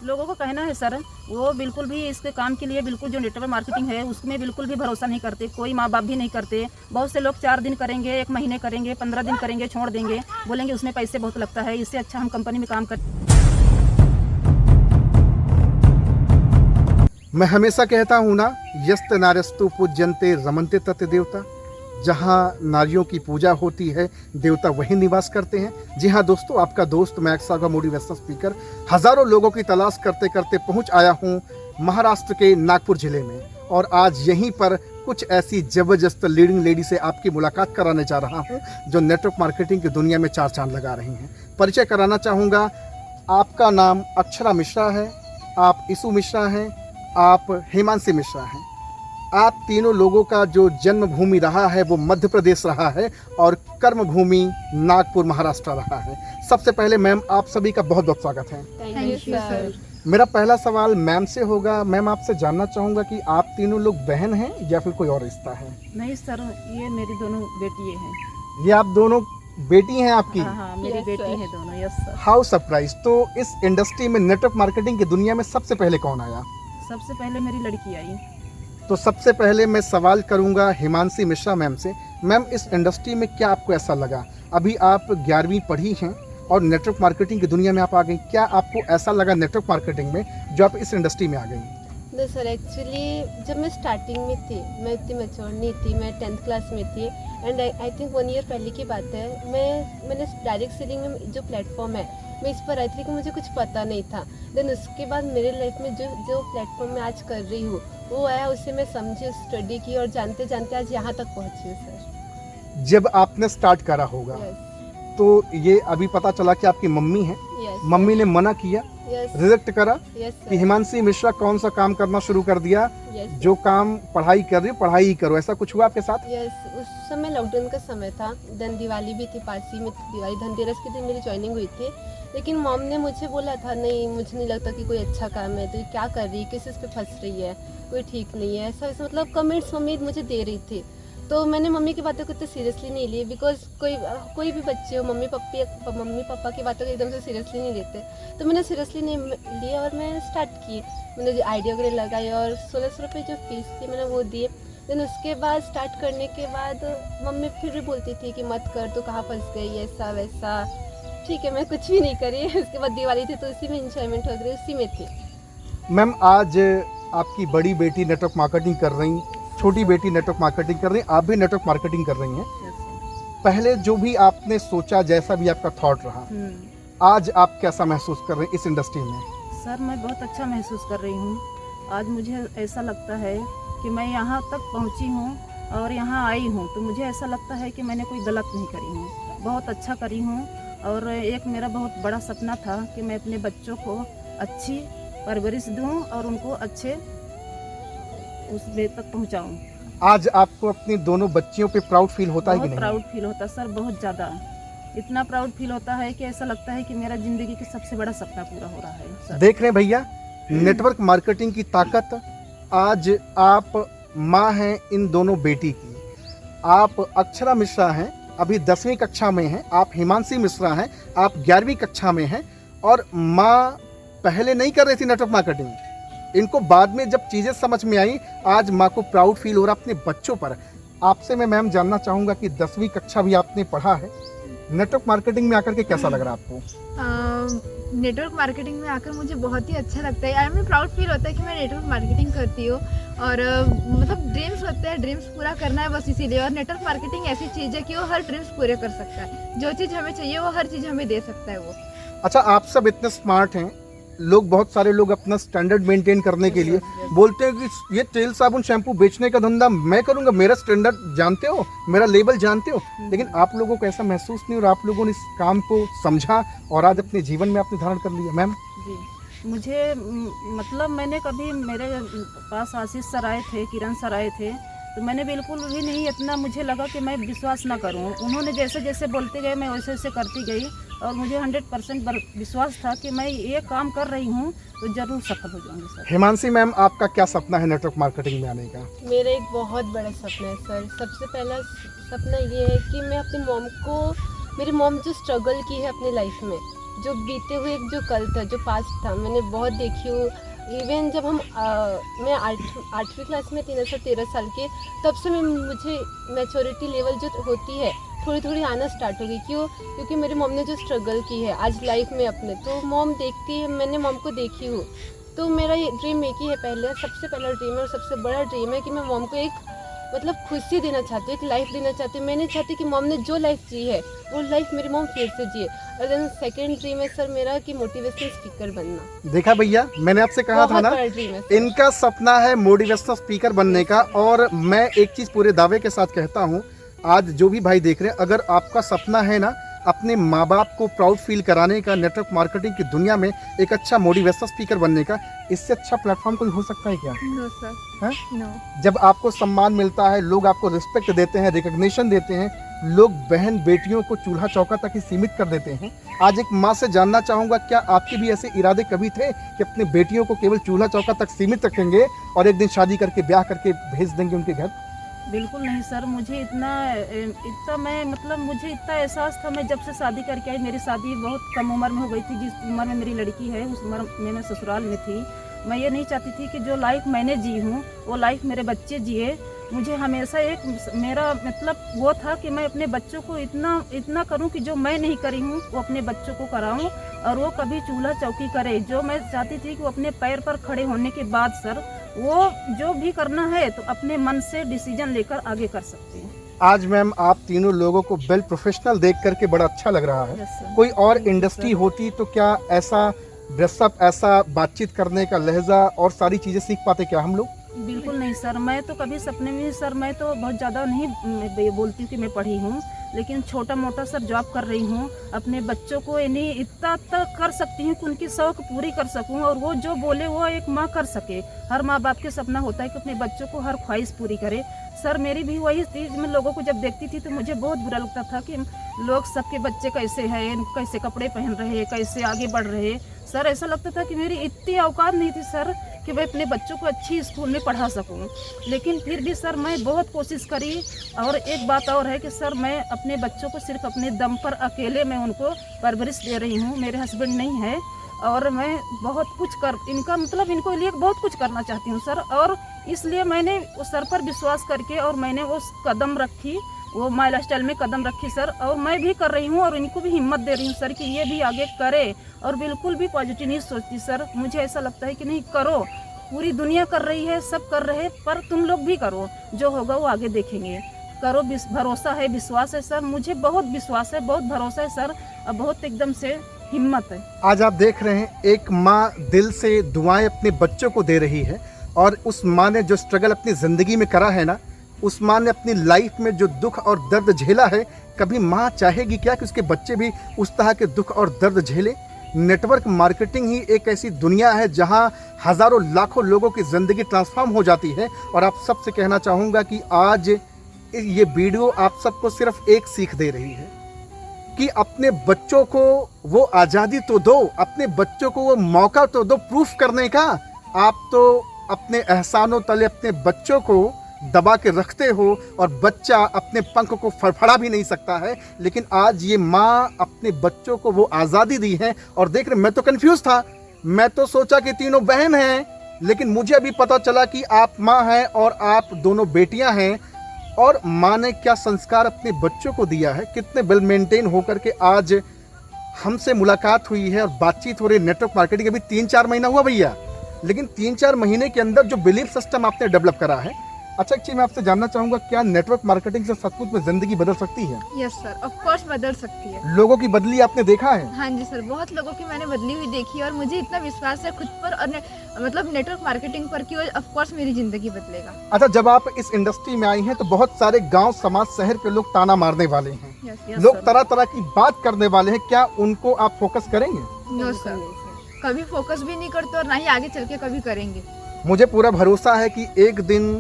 लोगों को कहना है सर, वो बिल्कुल भी इसके काम के लिए बिल्कुल जो नेटवर्क मार्केटिंग है उसमें बिल्कुल भी भरोसा नहीं करते, कोई माँ बाप भी नहीं करते। बहुत से लोग 4 दिन करेंगे, 1 महीने करेंगे, 15 दिन करेंगे, छोड़ देंगे, बोलेंगे उसमें पैसे बहुत लगता है, इससे अच्छा हम कंपनी में काम कर। मैं हमेशा कहता हूँ ना, यस्त नार्यस्तु पूज्यन्ते रमन्ते तत् देवता। जहाँ नारियों की पूजा होती है, देवता वहीं निवास करते हैं। जी हाँ दोस्तों, आपका दोस्त मैं अक्सर का मोटिवेशनल स्पीकर हज़ारों लोगों की तलाश करते करते पहुँच आया हूँ महाराष्ट्र के नागपुर ज़िले में। और आज यहीं पर कुछ ऐसी ज़बरदस्त लीडिंग लेडी से आपकी मुलाकात कराने जा रहा हूँ जो नेटवर्क मार्केटिंग की दुनिया में 4 चांद लगा रही हैं। परिचय कराना चाहूँगा, आपका नाम अक्षरा मिश्रा है, आप ईशु मिश्रा हैं, आप हिमांशी मिश्रा हैं। आप तीनों लोगों का जो जन्मभूमि रहा है वो मध्य प्रदेश रहा है और कर्मभूमि नागपुर महाराष्ट्र रहा है। सबसे पहले मैम, आप सभी का बहुत बहुत स्वागत है। Thank you sir. मेरा पहला सवाल मैम से होगा। मैम, आपसे जानना चाहूँगा कि आप तीनों लोग बहन हैं या फिर कोई और रिश्ता है? नहीं सर, ये मेरी दोनों बेटी हैं। ये आप दोनों बेटी हैं आपकी? हाँ, मेरी Yes, बेटी sir. है दोनों। Yes sir. How surprise. तो इस इंडस्ट्री में, नेटवर्क मार्केटिंग की दुनिया में सबसे पहले कौन आया? सबसे पहले मेरी लड़की आई। तो सबसे पहले मैं सवाल करूंगा हिमांशी मिश्रा मैम से। मैम, इस इंडस्ट्री में क्या आपको ऐसा लगा? अभी आप 11वीं पढ़ी हैं और नेटवर्क मार्केटिंग की दुनिया में आप आ गई। क्या आपको ऐसा लगा नेटवर्क मार्केटिंग में जो आप इस इंडस्ट्री में आ गई? नहीं सर, एक्चुअली जब मैं स्टार्टिंग में थी, मैं इतनी मैच्योर नहीं थी, मैं 10th क्लास में थी। एंड आई थिंक 1 ईयर पहले की बात है, मैंने डायरेक्ट सेलिंग में जो प्लेटफॉर्म है, मैं इस पर आई थी कि मुझे कुछ पता नहीं था। देन उसके बाद मेरे लाइफ में जो प्लेटफॉर्म मैं आज कर रही हूँ वो आया, उससे मैं समझी, स्टडी की और जानते जानते आज यहाँ तक पहुँची हूँ सर। जब आपने स्टार्ट करा होगा तो ये अभी पता चला कि आपकी मम्मी हैं, यस मम्मी ने मना किया, यस रिजेक्ट करा यस कि हिमांशी मिश्रा कौन सा काम करना शुरू कर दिया, यस जो काम पढ़ाई कर रही हो पढ़ाई ही करो। ऐसा कुछ हुआ आपके साथ? यस। उस समय लॉकडाउन का समय था, देन दिवाली भी थी, पास ही में दिवाली धनतेरस के दिन मेरी ज्वाइनिंग हुई थी। लेकिन मॉम ने मुझे बोला था, नहीं मुझे नहीं लगता कि कोई अच्छा काम है, तो ये क्या कर रही है, किस पे फंस रही है, कोई ठीक नहीं है, ऐसा मतलब कमेंट्स मम्मी मुझे दे रही थी। तो मैंने मम्मी की बातों को इतने सीरियसली नहीं ली, बिकॉज कोई भी बच्चे हो मम्मी पापा की बातों को एकदम से सीरियसली नहीं लेते। तो मैंने सीरियसली नहीं लिया और मैं स्टार्ट की। मैंने जो आइडिया वगैरह लगाई और 1600 रुपये जो फीस थी मैंने वो दिए। देन उसके बाद स्टार्ट करने के बाद मम्मी फिर भी बोलती थी कि मत कर, तो कहाँ फंस गई, ऐसा वैसा। ठीक है, मैं कुछ भी नहीं करी। उसके बाद दिवाली थी तो उसी में इंजॉयमेंट हो गई, उसी में थी। मैम, आज आपकी बड़ी बेटी नेटवर्क मार्केटिंग कर रही, छोटी बेटी नेटवर्क मार्केटिंग कर रही, आप भी नेटवर्क मार्केटिंग कर रही हैं। Yes sir. पहले जो भी आपने सोचा, जैसा भी आपका थॉट रहा, आज आप कैसा महसूस कर रहे हैं इस इंडस्ट्री में? सर, मैं बहुत अच्छा महसूस कर रही हूँ। आज मुझे ऐसा लगता है कि मैं यहाँ तक पहुँची हूँ और यहाँ आई हूँ, तो मुझे ऐसा लगता है कि मैंने कोई गलत नहीं करी हूँ, बहुत अच्छा करी हूँ। और एक मेरा बहुत बड़ा सपना था कि मैं अपने बच्चों को अच्छी परवरिश दूँ और उनको अच्छे उस वे तक पहुँचाऊँ। आज आपको अपनी दोनों बच्चियों पे प्राउड फील होता है कि बहुत नहीं? प्राउड फील होता है सर, बहुत ज़्यादा। इतना प्राउड फील होता है कि ऐसा लगता है कि मेरा ज़िंदगी का सबसे बड़ा सपना पूरा हो रहा है सर। देख रहे हैं भैया, नेटवर्क मार्केटिंग की ताकत। आज आप माँ हैं इन दोनों बेटी की। आप अक्षरा मिश्रा हैं, अभी 10वीं कक्षा में हैं। आप हिमांशी मिश्रा हैं, आप 11वीं कक्षा में हैं। और माँ पहले नहीं कर रही थी नेटवर्क मार्केटिंग, इनको बाद में जब चीज़ें समझ में आई, आज माँ को प्राउड फील हो रहा अपने बच्चों पर। आपसे मैं मैम जानना चाहूँगा कि 10वीं कक्षा भी आपने पढ़ा है, नेटवर्क मार्केटिंग में आकर के कैसा लग रहा है आपको? नेटवर्क मार्केटिंग में आकर मुझे बहुत ही अच्छा लगता है। आई में प्राउड फील होता है कि मैं नेटवर्क मार्केटिंग करती हूँ। और मतलब ड्रीम्स होते हैं, ड्रीम्स पूरा करना है बस इसीलिए। और नेटवर्क मार्केटिंग ऐसी चीज़ है कि वो हर ड्रीम्स पूरे कर सकता है, जो चीज़ हमें चाहिए वो हर चीज़ हमें दे सकता है वो। अच्छा, आप सब इतने स्मार्ट हैं, लोग बहुत सारे लोग अपना स्टैंडर्ड मेंटेन करने के लिए बोलते हैं कि ये तेल साबुन शैम्पू बेचने का धंधा मैं करूंगा, मेरा स्टैंडर्ड जानते हो, मेरा लेवल जानते हो। लेकिन आप लोगों को ऐसा महसूस नहीं, और आप लोगों ने इस काम को समझा और आज अपने जीवन में आपने धारण कर लिया। मैम जी, मुझे मतलब मैंने कभी, मेरे पास आशीष सर आए थे, किरण सर आए थे, तो मैंने बिल्कुल भी नहीं, इतना मुझे लगा कि मैं विश्वास ना करूं। उन्होंने जैसे जैसे बोलते गए मैं वैसे वैसे करती गई और मुझे 100% विश्वास था कि मैं ये काम कर रही हूँ तो ज़रूर सफल हो जाऊंगी सर। हिमांशी मैम, आपका क्या सपना है नेटवर्क मार्केटिंग में आने का? मेरा एक बहुत बड़ा सपना है सर। सबसे पहला सपना ये है कि मैं अपनी मॉम को, मेरी मॉम जो स्ट्रगल की है अपनी लाइफ में, जो बीते हुए जो कल था, जो पास्ट था, मैंने बहुत देखी हूँ। इवन जब मैं 8वीं क्लास में थी ना सर, 13 साल के, तब से मुझे मैच्योरिटी लेवल जो होती है थोड़ी थोड़ी आना स्टार्ट हो गई। क्यों? क्योंकि मेरी मॉम ने जो स्ट्रगल की है आज लाइफ में अपने, तो मॉम देखती है, मैंने मॉम को देखी हूँ। तो मेरा ये ड्रीम एक ही है, सबसे पहला ड्रीम है और सबसे बड़ा ड्रीम है कि मैं मॉम को एक मतलब खुशी देना चाहती हूँ, एक लाइफ देना चाहती हूँ। मैं नहीं चाहती कि मॉम ने जो लाइफ जी है वो लाइफ मेरी मॉम फिर से जिए। और देन सेकंड ड्रीम है सर मेरा कि मोटिवेशनल स्पीकर बनना। देखा भैया, मैंने आपसे कहा था ना, ड्रीम है सर। इनका सपना है मोटिवेशनल स्पीकर बनने का। और मैं एक चीज़ पूरे दावे के साथ कहता हूँ, आज जो भी भाई देख रहे हैं, अगर आपका सपना है ना अपने माँ बाप को प्राउड फील कराने का, नेटवर्क मार्केटिंग की दुनिया में एक अच्छा मोटिवेशनल स्पीकर बनने का, इससे अच्छा प्लेटफॉर्म कोई हो सकता है क्या? नो सर, हैं? नो। जब आपको सम्मान मिलता है, लोग आपको रिस्पेक्ट देते हैं, रिकग्निशन देते हैं, लोग बहन बेटियों को चूल्हा चौका तक ही सीमित कर देते हैं। आज एक माँ से जानना चाहूँगा, क्या आपके भी ऐसे इरादे कभी थे कि अपनी बेटियों को केवल चूल्हा चौका तक सीमित रखेंगे और एक दिन शादी करके ब्याह करके भेज देंगे उनके घर? बिल्कुल नहीं सर, मुझे इतना मैं मतलब मुझे इतना एहसास था। मैं जब से शादी करके आई, मेरी शादी बहुत कम उम्र में हो गई थी। जिस उम्र में मेरी लड़की है उस उम्र में मैं ससुराल में थी। मैं ये नहीं चाहती थी कि जो लाइफ मैंने जी हूँ वो लाइफ मेरे बच्चे जिए। मुझे हमेशा एक मेरा मतलब वो था कि मैं अपने बच्चों को इतना करूं कि जो मैं नहीं करी हूँ वो अपने बच्चों को कराऊं, और वो कभी चूल्हा चौकी करे। जो मैं चाहती थी कि वो अपने पैर पर खड़े होने के बाद सर वो जो भी करना है तो अपने मन से डिसीजन लेकर आगे कर सकते हैं। आज मैम आप तीनों लोगों को वेल प्रोफेशनल देख करके बड़ा अच्छा लग रहा है। Yes sir. कोई और इंडस्ट्री होती तो क्या ऐसा ड्रेसअप, ऐसा बातचीत करने का लहजा और सारी चीज़ें सीख पाते क्या हम लोग? बिल्कुल नहीं सर, मैं तो कभी सपने में सर, मैं तो बहुत ज़्यादा नहीं बोलती हूँ कि मैं पढ़ी हूँ, लेकिन छोटा मोटा सर जॉब कर रही हूँ। अपने बच्चों को यानी इतना तक कर सकती हूँ कि उनकी शौक पूरी कर सकूँ, और वो जो बोले वो एक माँ कर सके। हर माँ बाप के सपना होता है कि अपने बच्चों को हर ख्वाहिश पूरी करे। सर मेरी भी वही चीज़, मैं लोगों को जब देखती थी तो मुझे बहुत बुरा लगता था कि लोग सबके बच्चे कैसे हैं, कैसे कपड़े पहन रहे हैं, कैसे आगे बढ़ रहे हैं। सर ऐसा लगता था कि मेरी इतनी औकात नहीं थी सर कि मैं अपने बच्चों को अच्छी स्कूल में पढ़ा सकूं। लेकिन फिर भी सर मैं बहुत कोशिश करी। और एक बात और है कि सर मैं अपने बच्चों को सिर्फ अपने दम पर अकेले मैं उनको परवरिश दे रही हूँ। मेरे हस्बैंड नहीं है और मैं बहुत कुछ इनको लिए बहुत कुछ करना चाहती हूँ सर। और इसलिए मैंने उस सर पर विश्वास करके और मैंने उस कदम रखी, वो माई लाइफस्टाइल में कदम रखी सर, और मैं भी कर रही हूँ और इनको भी हिम्मत दे रही हूँ सर कि ये भी आगे करे। और बिल्कुल भी पॉजिटिव नहीं सोचती सर, मुझे ऐसा लगता है कि नहीं करो, पूरी दुनिया कर रही है, सब कर रहे हैं, पर तुम लोग भी करो, जो होगा वो आगे देखेंगे। करो, भरोसा है, विश्वास है सर, मुझे बहुत विश्वास है, बहुत भरोसा है सर, और बहुत एकदम से हिम्मत है। आज आप देख रहे हैं एक माँ दिल से दुआएं अपने बच्चों को दे रही है, और उस माँ ने जो स्ट्रगल अपनी ज़िंदगी में करा है ना, उस माँ ने अपनी लाइफ में जो दुख और दर्द झेला है, कभी माँ चाहेगी क्या कि उसके बच्चे भी उस तरह के दुख और दर्द झेले? नेटवर्क मार्केटिंग ही एक ऐसी दुनिया है जहां हज़ारों लाखों लोगों की ज़िंदगी ट्रांसफॉर्म हो जाती है। और आप सबसे कहना चाहूँगा कि आज ये वीडियो आप सबको सिर्फ एक सीख दे रही है कि अपने बच्चों को वो आज़ादी तो दो, अपने बच्चों को वो मौका तो दो प्रूफ करने का। आप तो अपने एहसानों तले अपने बच्चों को दबा के रखते हो और बच्चा अपने पंख को फड़फड़ा भी नहीं सकता है। लेकिन आज ये माँ अपने बच्चों को वो आज़ादी दी है। और देख रहे, मैं तो कंफ्यूज था, मैं तो सोचा कि तीनों बहन हैं, लेकिन मुझे अभी पता चला कि आप माँ हैं और आप दोनों बेटियां हैं। और माँ ने क्या संस्कार अपने बच्चों को दिया है, कितने वेल मेंटेन होकर के आज हमसे मुलाकात हुई है और बातचीत हो रही है। नेटवर्क मार्केटिंग अभी 3-4 महीना हुआ भैया, लेकिन 3-4 महीने के अंदर जो बिलीफ सिस्टम आपने डेवलप करा है। अच्छा, एक चीज मैं आपसे जानना चाहूंगा, क्या नेटवर्क मार्केटिंग से सचमुच में जिंदगी बदल सकती है? यस सर, ऑफ कोर्स बदल सकती है। लोगों की बदली आपने देखा है? हाँ जी सर, बहुत लोगों की मैंने बदली हुई देखी है और मुझे इतना विश्वास है खुद पर और मतलब नेटवर्क मार्केटिंग पर कि ऑफ कोर्स मेरी जिंदगी बदलेगा। अच्छा, जब आप इस इंडस्ट्री में आई हैं तो बहुत सारे गांव समाज शहर के लोग ताना मारने वाले हैं, यस लोग सर। तरह तरह की बात करने वाले हैं, क्या उनको आप फोकस करेंगे? नो सर, कभी फोकस भी नहीं करते और ना ही आगे चल के कभी करेंगे। मुझे पूरा भरोसा है कि एक दिन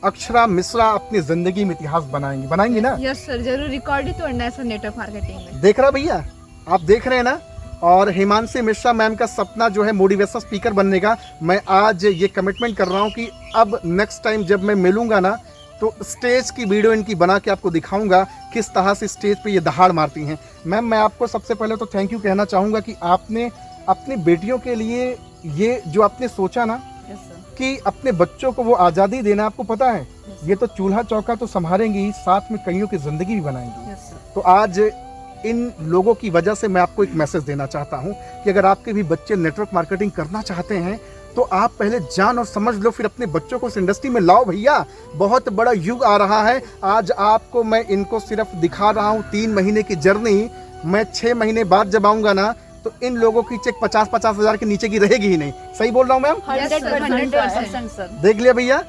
अक्षरा मिश्रा अपनी जिंदगी में इतिहास बनाएंगी ना? यस सर, जरूर रिकॉर्ड ही तोड़ना है सर नेटवर्क मार्केटिंग में। देख रहा भैया, आप देख रहे हैं ना। और हिमांशी मिश्रा मैम का सपना जो है मोटिवेशनल स्पीकर बनने का, मैं आज ये कमिटमेंट कर रहा हूँ कि अब नेक्स्ट टाइम जब मैं मिलूंगा ना, तो स्टेज की वीडियो इनकी बना के आपको दिखाऊंगा किस तरह से स्टेज पे ये दहाड़ मारती हैं। मैम, मैं आपको सबसे पहले तो थैंक यू कहना चाहूँगा कि आपने अपनी बेटियों के लिए ये जो आपने सोचा ना यस सर, कि अपने बच्चों को वो आज़ादी देना, आपको पता है ये तो चूल्हा चौका तो संभालेंगी ही, साथ में कईयों की ज़िंदगी भी बनाएंगी। Yes sir. तो आज इन लोगों की वजह से मैं आपको एक मैसेज देना चाहता हूं कि अगर आपके भी बच्चे नेटवर्क मार्केटिंग करना चाहते हैं तो आप पहले जान और समझ लो, फिर अपने बच्चों को इस इंडस्ट्री में लाओ भैया। बहुत बड़ा युग आ रहा है। आज आपको मैं इनको सिर्फ दिखा रहा हूं 3 महीने की जर्नी। मैं 6 महीने बाद जब आऊँगा ना तो इन लोगों की चेक 50-50 हज़ार के नीचे की रहेगी ही नहीं। सही बोल रहा हूँ मैम? 100% सर। देख लिया भैया।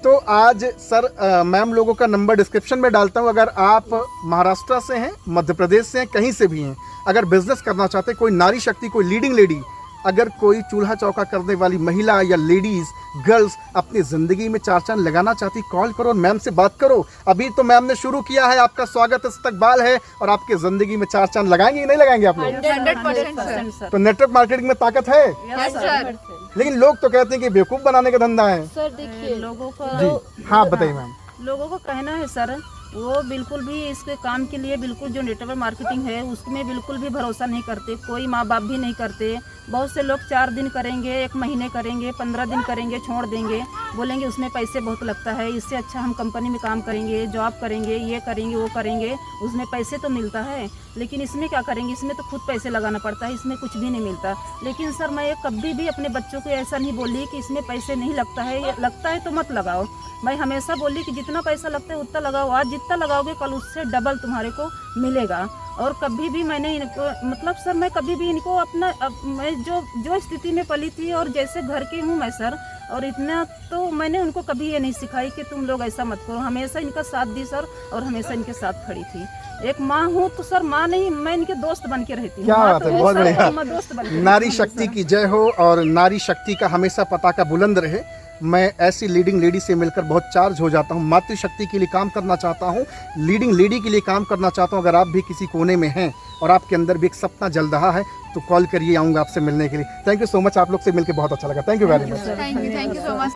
तो आज सर मैम लोगों का नंबर डिस्क्रिप्शन में डालता हूँ। अगर आप महाराष्ट्र से हैं, मध्य प्रदेश से हैं, कहीं से भी हैं, अगर बिजनेस करना चाहते, कोई नारी शक्ति, कोई लीडिंग लेडी, अगर कोई चूल्हा चौका करने वाली महिला या लेडीज गर्ल्स अपनी ज़िंदगी में 4 चांद लगाना चाहती, कॉल करो, मैम से बात करो। अभी तो मैम ने शुरू किया है, आपका स्वागत इस्तकबाल है और आपकी ज़िंदगी में 4 चांद लगाएंगे ही नहीं लगाएंगे आप लोग? 100% सर। तो नेटवर्क मार्केटिंग में ताकत है। Yes sir. 100%। लेकिन लोग तो कहते हैं कि बेवकूफ़ बनाने का धंधा है। सर देखिए, लोगों का जी हाँ, बताइए मैम। लोगों का कहना है सर, वो बिल्कुल भी इसके काम के लिए बिल्कुल जो नेटवर्क मार्केटिंग है उसमें बिल्कुल भी भरोसा नहीं करते। कोई माँ बाप भी नहीं करते। बहुत से लोग 4 दिन करेंगे, 1 महीने करेंगे, 15 दिन करेंगे, छोड़ देंगे, बोलेंगे उसमें पैसे बहुत लगता है, इससे अच्छा हम कंपनी में काम करेंगे, जॉब करेंगे, ये करेंगे, वो करेंगे, उसमें पैसे तो मिलता है। लेकिन इसमें क्या करेंगे? इसमें तो खुद पैसे लगाना पड़ता है, इसमें कुछ भी नहीं मिलता। लेकिन सर मैं कभी भी अपने बच्चों को ऐसा नहीं बोली कि इसमें पैसे नहीं लगता है, ये लगता है तो मत लगाओ। मैं हमेशा बोली कि जितना पैसा लगता है उतना लगाओ। आज जितना लगाओगे कल उससे डबल तुम्हारे को मिलेगा। और कभी भी मैंने इनको मतलब सर, मैं कभी भी इनको अपना मैं जो स्थिति में पली थी और जैसे घर की हूँ मैं सर, और इतना तो मैंने उनको कभी ये नहीं सिखाई कि तुम लोग ऐसा मत करो। हमेशा इनका साथ दी सर और हमेशा इनके साथ खड़ी थी। एक माँ हूँ तो सर, माँ नहीं, मैं इनके दोस्त बन के रहती हूँ। क्या माँ बात तो है, बहुत सर, बढ़िया। मैं दोस्त बन के नारी रहती हूँ शक्ति सर। की जय हो और नारी शक्ति का हमेशा पताका बुलंद रहे। मैं ऐसी लीडिंग लेडी से मिलकर बहुत चार्ज हो जाता हूँ। मातृशक्ति के लिए काम करना चाहता हूँ, लीडिंग लेडी के लिए काम करना चाहता हूँ। अगर आप भी किसी कोने में हैं और आपके अंदर भी एक सपना जल रहा है तो कॉल करिए, आऊँगा आपसे मिलने के लिए। थैंक यू सो मच, आप लोग से मिलकर बहुत अच्छा लगा। Thank you very much. Thank you so much.